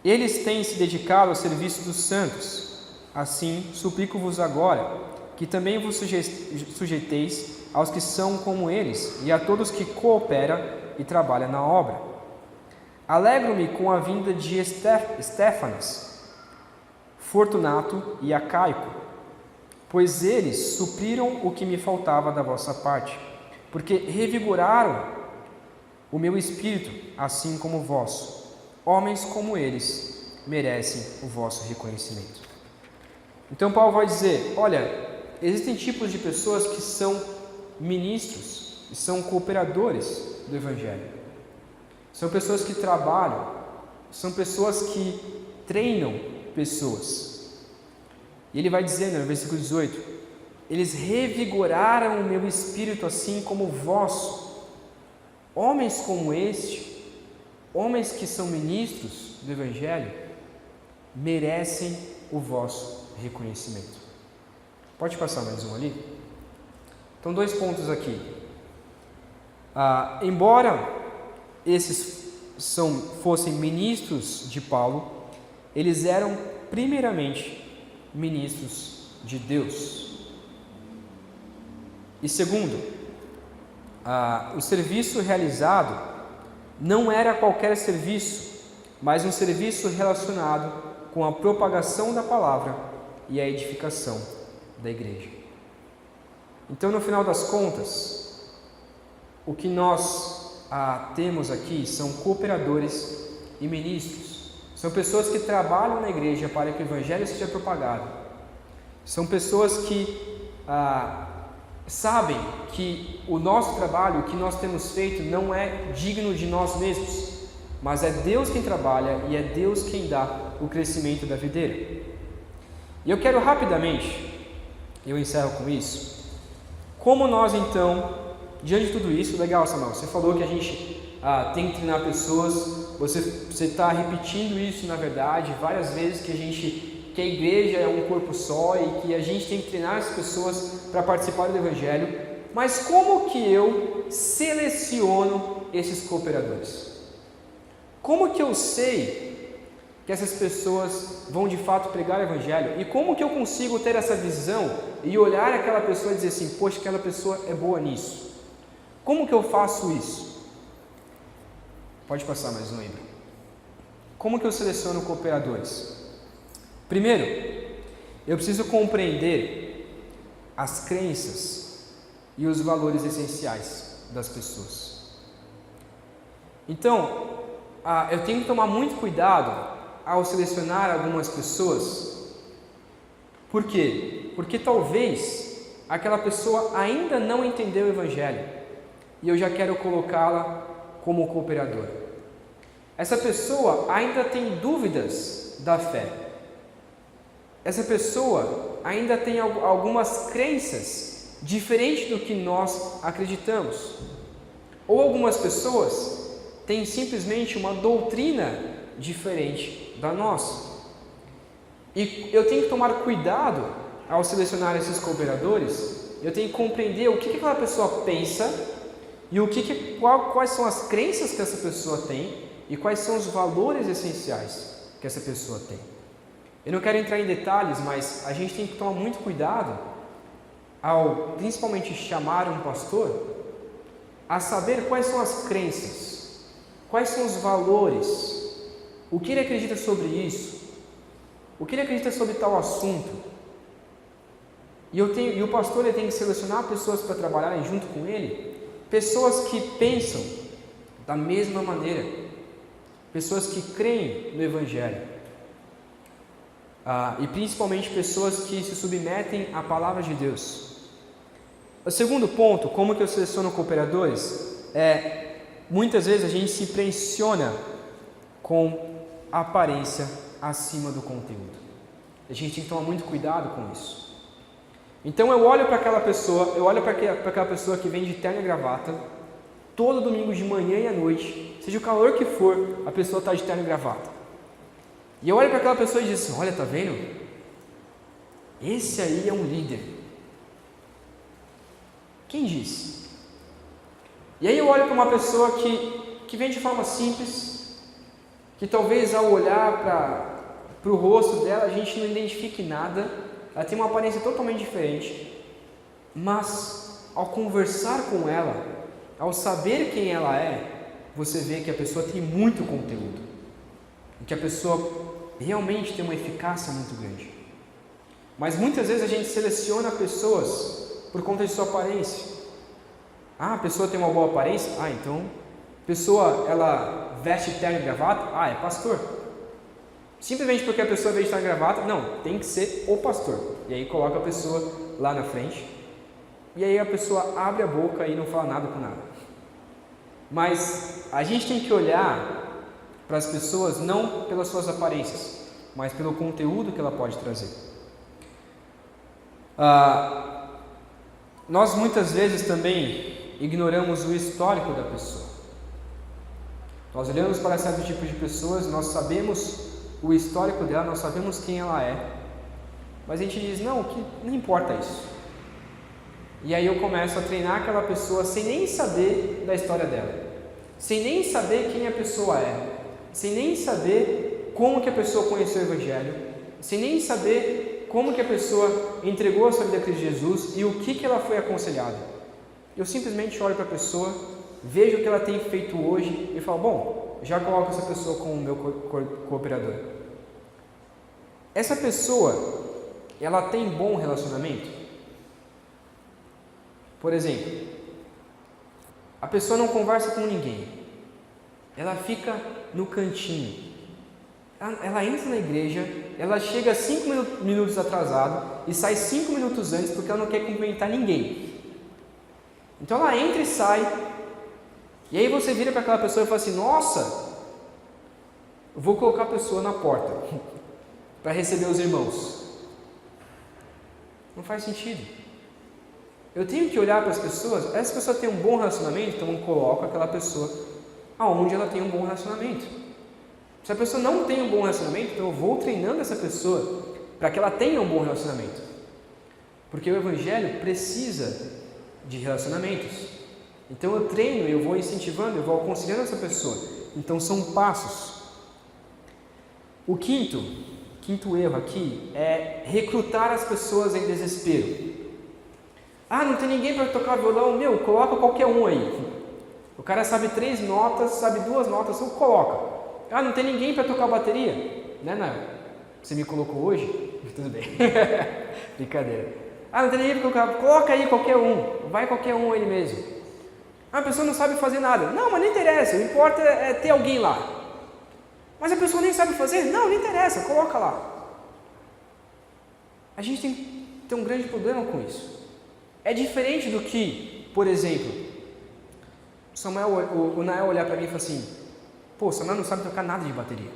Eles têm se dedicado ao serviço dos santos. Assim, suplico-vos agora que também vos sujeiteis aos que são como eles e a todos que cooperam e trabalham na obra. Alegro-me com a vinda de Estéfanas, Fortunato e Acaico, pois eles supriram o que me faltava da vossa parte, porque revigoraram o meu espírito, assim como o vosso. Homens como eles merecem o vosso reconhecimento. Então Paulo vai dizer: olha, existem tipos de pessoas que são ministros e são cooperadores do Evangelho. São pessoas que trabalham, são pessoas que treinam pessoas. E ele vai dizer no versículo 18: eles revigoraram o meu espírito assim como o vosso. Homens como este, homens que são ministros do Evangelho, merecem o vosso reconhecimento. Pode passar mais um ali? Então, 2 pontos aqui. Embora esses fossem ministros de Paulo, eles eram primeiramente ministros de Deus. E segundo, o serviço realizado não era qualquer serviço, mas um serviço relacionado com a propagação da palavra e a edificação da igreja. Então, no final das contas, o que nós temos aqui são cooperadores e ministros. São pessoas que trabalham na igreja para que o Evangelho seja propagado. São pessoas que sabem que o nosso trabalho, o que nós temos feito, não é digno de nós mesmos, mas é Deus quem trabalha e é Deus quem dá o crescimento da videira. E eu quero rapidamente, eu encerro com isso, como nós então, diante de tudo isso, legal, Samuel, você falou que a gente tem que treinar pessoas, você está repetindo isso na verdade várias vezes, que a igreja é um corpo só e que a gente tem que treinar as pessoas para participar do Evangelho, mas como que eu seleciono esses cooperadores? Como que eu sei que essas pessoas vão de fato pregar o Evangelho? E como que eu consigo ter essa visão e olhar aquela pessoa e dizer assim, poxa, aquela pessoa é boa nisso? Como que eu faço isso? Pode passar mais um, Ibra. Como que eu seleciono cooperadores? Primeiro, eu preciso compreender as crenças e os valores essenciais das pessoas. Então, eu tenho que tomar muito cuidado ao selecionar algumas pessoas. Por quê? Porque talvez aquela pessoa ainda não entendeu o Evangelho e eu já quero colocá-la como cooperadora. Essa pessoa ainda tem dúvidas da fé. Essa pessoa ainda tem algumas crenças diferentes do que nós acreditamos. Ou algumas pessoas têm simplesmente uma doutrina diferente da nossa. E eu tenho que tomar cuidado ao selecionar esses cooperadores. Eu tenho que compreender o que aquela pessoa pensa e quais são as crenças que essa pessoa tem e quais são os valores essenciais que essa pessoa tem. Eu não quero entrar em detalhes, mas a gente tem que tomar muito cuidado ao, principalmente, chamar um pastor, a saber quais são as crenças, quais são os valores, o que ele acredita sobre isso, o que ele acredita sobre tal assunto. E o pastor ele tem que selecionar pessoas para trabalharem junto com ele, pessoas que pensam da mesma maneira, pessoas que creem no Evangelho. E principalmente pessoas que se submetem à palavra de Deus. O segundo ponto, como que eu seleciono cooperadores, muitas vezes a gente se impressiona com a aparência acima do conteúdo. A gente tem que tomar muito cuidado com isso. Então eu olho para aquela pessoa, que vem de terno e gravata, todo domingo de manhã e à noite, seja o calor que for, a pessoa está de terno e gravata. E eu olho para aquela pessoa e digo assim, olha, tá vendo? Esse aí é um líder. Quem disse? E aí eu olho para uma pessoa que vem de forma simples, que talvez ao olhar para o rosto dela a gente não identifique nada, ela tem uma aparência totalmente diferente, mas ao conversar com ela, ao saber quem ela é, você vê que a pessoa tem muito conteúdo, que a pessoa realmente tem uma eficácia muito grande. Mas muitas vezes a gente seleciona pessoas por conta de sua aparência. A pessoa tem uma boa aparência? Então, a pessoa ela veste terno e gravata? É pastor. Simplesmente porque a pessoa veste terno e gravata? Não, tem que ser o pastor. E aí coloca a pessoa lá na frente, e aí a pessoa abre a boca e não fala nada com nada. Mas a gente tem que olhar para as pessoas não pelas suas aparências, mas pelo conteúdo que ela pode trazer. Nós muitas vezes também ignoramos o histórico da pessoa. Nós olhamos para certo tipo de pessoas, nós sabemos o histórico dela, nós sabemos quem ela é, mas a gente diz, não importa isso. E aí eu começo a treinar aquela pessoa sem nem saber da história dela, sem nem saber quem a pessoa é, sem nem saber como que a pessoa conheceu o Evangelho, sem nem saber como que a pessoa entregou a sua vida a Cristo Jesus e o que ela foi aconselhada. Eu simplesmente olho para a pessoa, vejo o que ela tem feito hoje e falo, bom, já coloco essa pessoa como meu cooperador. Essa pessoa, ela tem bom relacionamento? Por exemplo, a pessoa não conversa com ninguém, ela fica no cantinho, ela entra na igreja, ela chega 5 minutos atrasado e sai 5 minutos antes porque ela não quer cumprimentar ninguém. Então ela entra e sai, e aí você vira para aquela pessoa e fala assim, nossa, eu vou colocar a pessoa na porta para receber os irmãos. Não faz sentido. Eu tenho que olhar para as pessoas, essa pessoa tem um bom relacionamento, então eu coloco aquela pessoa aonde ela tem um bom relacionamento. Se a pessoa não tem um bom relacionamento, então eu vou treinando essa pessoa para que ela tenha um bom relacionamento. Porque o Evangelho precisa de relacionamentos. Então eu treino, eu vou incentivando, eu vou aconselhando essa pessoa. Então são passos. O quinto erro aqui é recrutar as pessoas em desespero. Não tem ninguém para tocar violão, coloca qualquer um aí. O cara sabe 3 notas, sabe 2 notas, então coloca. Não tem ninguém para tocar bateria? Né, Nael? Você me colocou hoje? Tudo bem. Brincadeira. Não tem ninguém para tocar, coloca aí qualquer um. Vai qualquer um ele mesmo. A pessoa não sabe fazer nada. Não, mas não interessa, o importa é ter alguém lá. Mas a pessoa nem sabe fazer? Não interessa, coloca lá. A gente tem que ter um grande problema com isso. É diferente do que, por exemplo, o Nael olhar para mim e falar assim, pô, o Samuel não sabe tocar nada de bateria,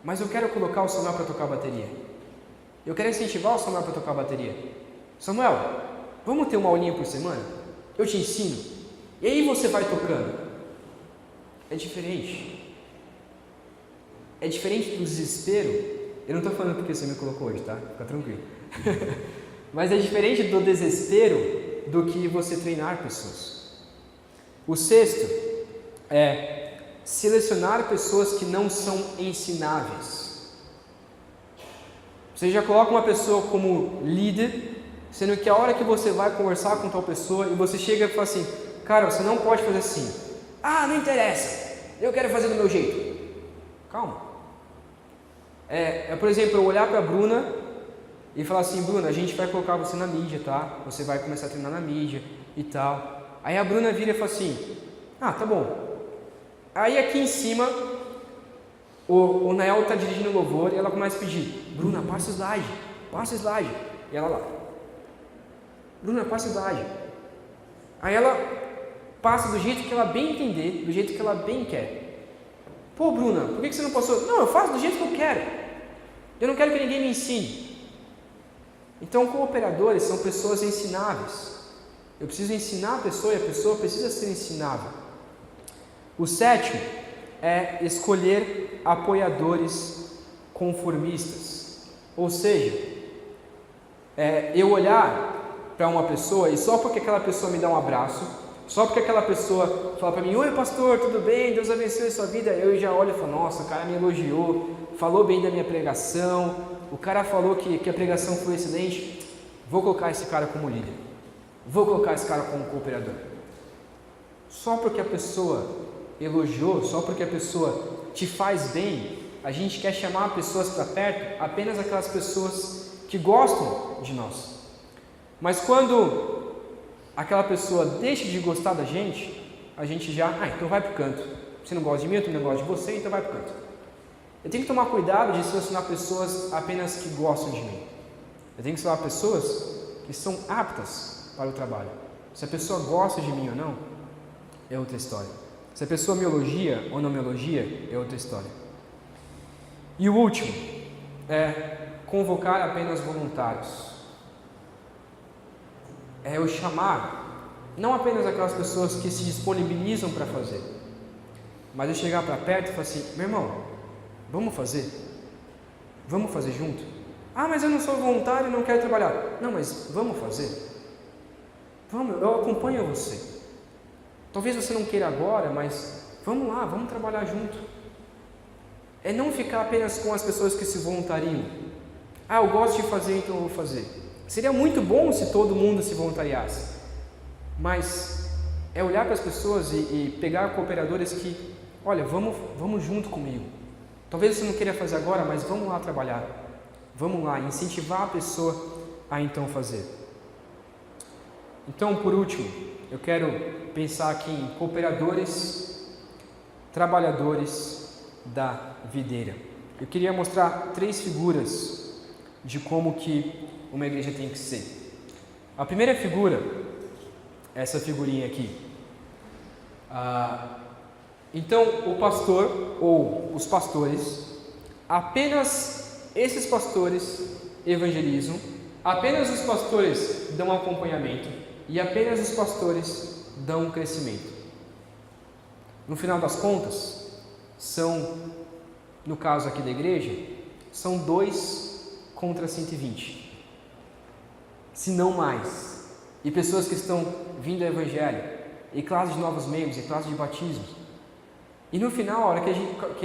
mas eu quero colocar o Samuel para tocar bateria. Eu quero incentivar o Samuel para tocar bateria. Samuel, vamos ter uma aulinha por semana? Eu te ensino. E aí você vai tocando. É diferente. É diferente do desespero. Eu não estou falando porque você me colocou hoje, tá? Fica tranquilo. Mas é diferente do desespero do que você treinar pessoas. O sexto é selecionar pessoas que não são ensináveis. Você já coloca uma pessoa como líder, sendo que a hora que você vai conversar com tal pessoa e você chega e fala assim, cara, você não pode fazer assim. Não interessa, eu quero fazer do meu jeito. Calma. Por exemplo, eu olhar para a Bruna e falar assim, Bruna, a gente vai colocar você na mídia, tá? Você vai começar a treinar na mídia e tal. Aí a Bruna vira e fala assim, tá bom. Aí aqui em cima, o Nael está dirigindo o louvor e ela começa a pedir, Bruna, passa o slide. E ela lá, Bruna, passa o slide. Aí ela passa do jeito que ela bem entender, do jeito que ela bem quer. Pô, Bruna, por que você não passou? Não, eu faço do jeito que eu quero. Eu não quero que ninguém me ensine. Então, cooperadores são pessoas ensináveis. Eu preciso ensinar a pessoa e a pessoa precisa ser ensinável. O sétimo é escolher apoiadores conformistas. Ou seja, eu olhar para uma pessoa e só porque aquela pessoa me dá um abraço, só porque aquela pessoa fala para mim, oi pastor, tudo bem? Deus abençoe a sua vida. Eu já olho e falo, nossa, o cara me elogiou, falou bem da minha pregação, o cara falou que a pregação foi excelente, vou colocar esse cara como líder, vou colocar esse cara como cooperador. Só porque a pessoa elogiou, só porque a pessoa te faz bem, a gente quer chamar pessoas para perto, apenas aquelas pessoas que gostam de nós. Mas quando aquela pessoa deixa de gostar da gente, a gente já, então vai para o canto. Você não gosta de mim, eu também não gosto de você, então vai para o canto. Eu tenho que tomar cuidado de selecionar pessoas apenas que gostam de mim. Eu tenho que selecionar pessoas que são aptas para o trabalho. Se a pessoa gosta de mim ou não, é outra história. Se a pessoa me elogia ou não me elogia, é outra história. E o último é convocar apenas voluntários. É eu chamar, não apenas aquelas pessoas que se disponibilizam para fazer, mas eu chegar para perto e falar assim: meu irmão, vamos fazer? Vamos fazer junto? Ah, mas eu não sou voluntário e não quero trabalhar. Não, mas vamos fazer? Vamos, eu acompanho você. Talvez você não queira agora, mas vamos lá, vamos trabalhar junto. É não ficar apenas com as pessoas que se voluntariam. Ah, eu gosto de fazer, então eu vou fazer. Seria muito bom se todo mundo se voluntariasse, mas é olhar para as pessoas e pegar cooperadores que, olha, vamos junto comigo. Talvez você não queira fazer agora, mas vamos lá trabalhar. Vamos lá, incentivar a pessoa a então fazer. Então, por último, eu quero pensar aqui em cooperadores, trabalhadores da videira. Eu queria mostrar 3 figuras de como que uma igreja tem que ser. A primeira figura, essa figurinha aqui. Então, o pastor ou os pastores, apenas esses pastores evangelizam, apenas os pastores dão acompanhamento e apenas os pastores dão crescimento. No final das contas, no caso aqui da igreja, são 2 contra 120. Se não mais, e pessoas que estão vindo ao Evangelho, e classes de novos membros, e classes de batismos. E no final, a hora que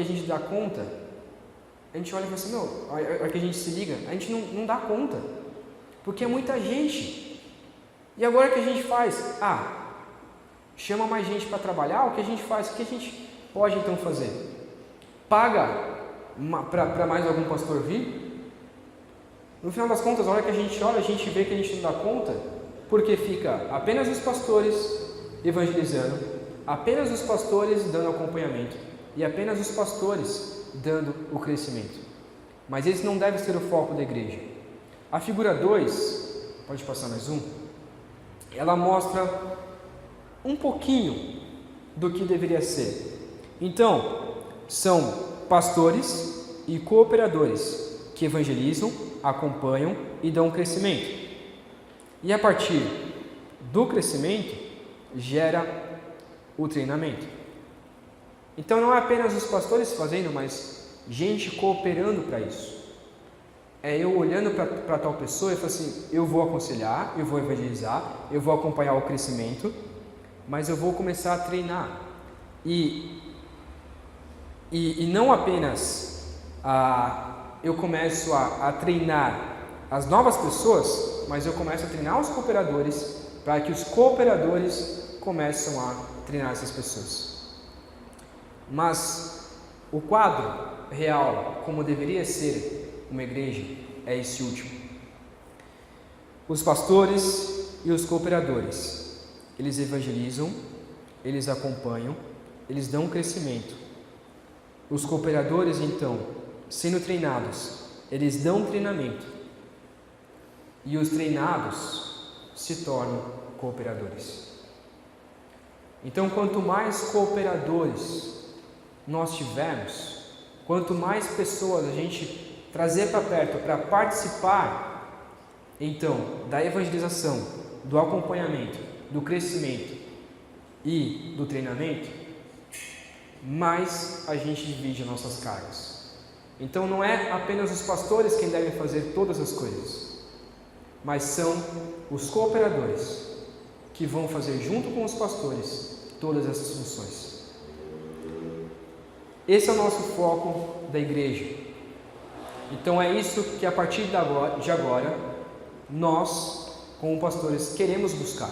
a gente dá conta, a gente olha e fala assim: não, a hora que a gente se liga, a gente não dá conta, porque é muita gente. E agora o que a gente faz? Chama mais gente para trabalhar, o que a gente faz? O que a gente pode então fazer? Paga para mais algum pastor vir? No final das contas, a hora que a gente olha, a gente vê que a gente não dá conta, porque fica apenas os pastores evangelizando, apenas os pastores dando acompanhamento e apenas os pastores dando o crescimento. Mas esse não deve ser o foco da igreja. A figura 2, pode passar mais um, ela mostra um pouquinho do que deveria ser. Então, são pastores e cooperadores que evangelizam, acompanham e dão crescimento. E a partir do crescimento, gera o treinamento. Então não é apenas os pastores fazendo, mas gente cooperando para isso. É eu olhando para tal pessoa e falando assim: eu vou aconselhar, eu vou evangelizar, eu vou acompanhar o crescimento, mas eu vou começar a treinar. E não apenas eu começo a treinar as novas pessoas, mas eu começo a treinar os cooperadores para que os cooperadores começam a treinar essas pessoas. Mas o quadro real, como deveria ser uma igreja, é esse último. Os pastores e os cooperadores, eles evangelizam, eles acompanham, eles dão crescimento. Os cooperadores, então, sendo treinados, eles dão treinamento. E os treinados se tornam cooperadores. Então, quanto mais cooperadores nós tivermos, quanto mais pessoas a gente trazer para perto para participar, então, da evangelização, do acompanhamento, do crescimento e do treinamento, mais a gente divide as nossas cargas. Então não é apenas os pastores quem devem fazer todas as coisas, mas são os cooperadores que vão fazer junto com os pastores todas essas funções. Esse é o nosso foco da igreja. Então é isso que a partir de agora nós, como pastores, queremos buscar.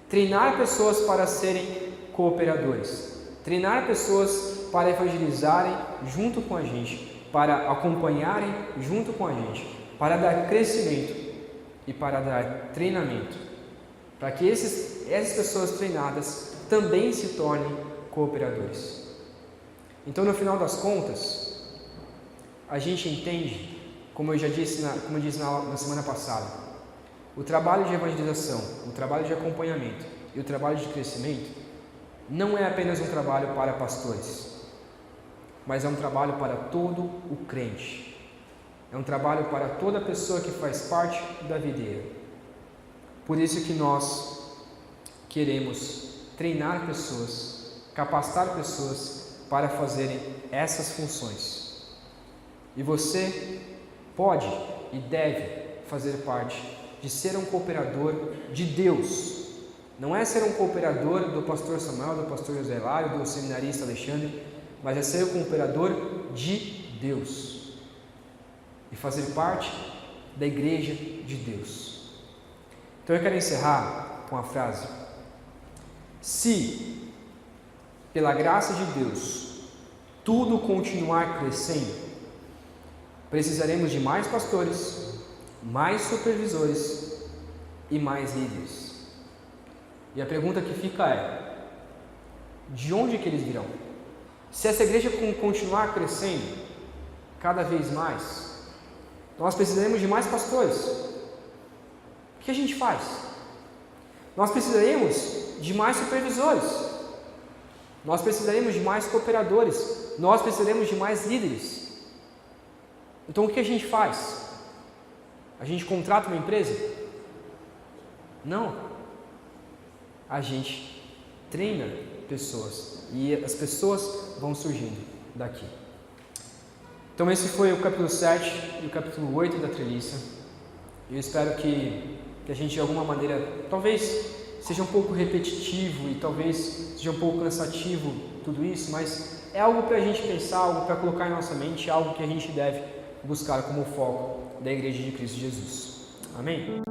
Treinar pessoas para serem cooperadores. Treinar pessoas para evangelizarem junto com a gente, para acompanharem junto com a gente, para dar crescimento e para dar treinamento, para que essas pessoas treinadas também se tornem cooperadores. Então, no final das contas, a gente entende, como eu disse na semana passada, O trabalho de evangelização, o trabalho de acompanhamento e o trabalho de crescimento não é apenas um trabalho para pastores, mas é um trabalho para todo o crente. É um trabalho para toda pessoa que faz parte da videira. Por isso que nós queremos treinar pessoas, capacitar pessoas para fazerem essas funções. E você pode e deve fazer parte de ser um cooperador de Deus. Não é ser um cooperador do pastor Samuel, do pastor José Hilário, do seminarista Alexandre, mas é ser um cooperador de Deus e fazer parte da igreja de Deus. Então eu quero encerrar com a frase: se, pela graça de Deus, tudo continuar crescendo, precisaremos de mais pastores, mais supervisores e mais líderes. E a pergunta que fica é: de onde que eles virão? Se essa igreja continuar crescendo cada vez mais, nós precisaremos de mais pastores. O que a gente faz? Nós precisaremos de mais supervisores. Nós precisaremos de mais cooperadores. Nós precisaremos de mais líderes. Então o que a gente faz? A gente contrata uma empresa? Não. A gente treina pessoas e as pessoas vão surgindo daqui. Então esse foi o capítulo 7 e o capítulo 8 da Treliça. Eu espero que a gente de alguma maneira, talvez seja um pouco repetitivo e talvez seja um pouco cansativo tudo isso, mas é algo para a gente pensar, algo para colocar em nossa mente, algo que a gente deve buscar como foco da Igreja de Cristo Jesus. Amém?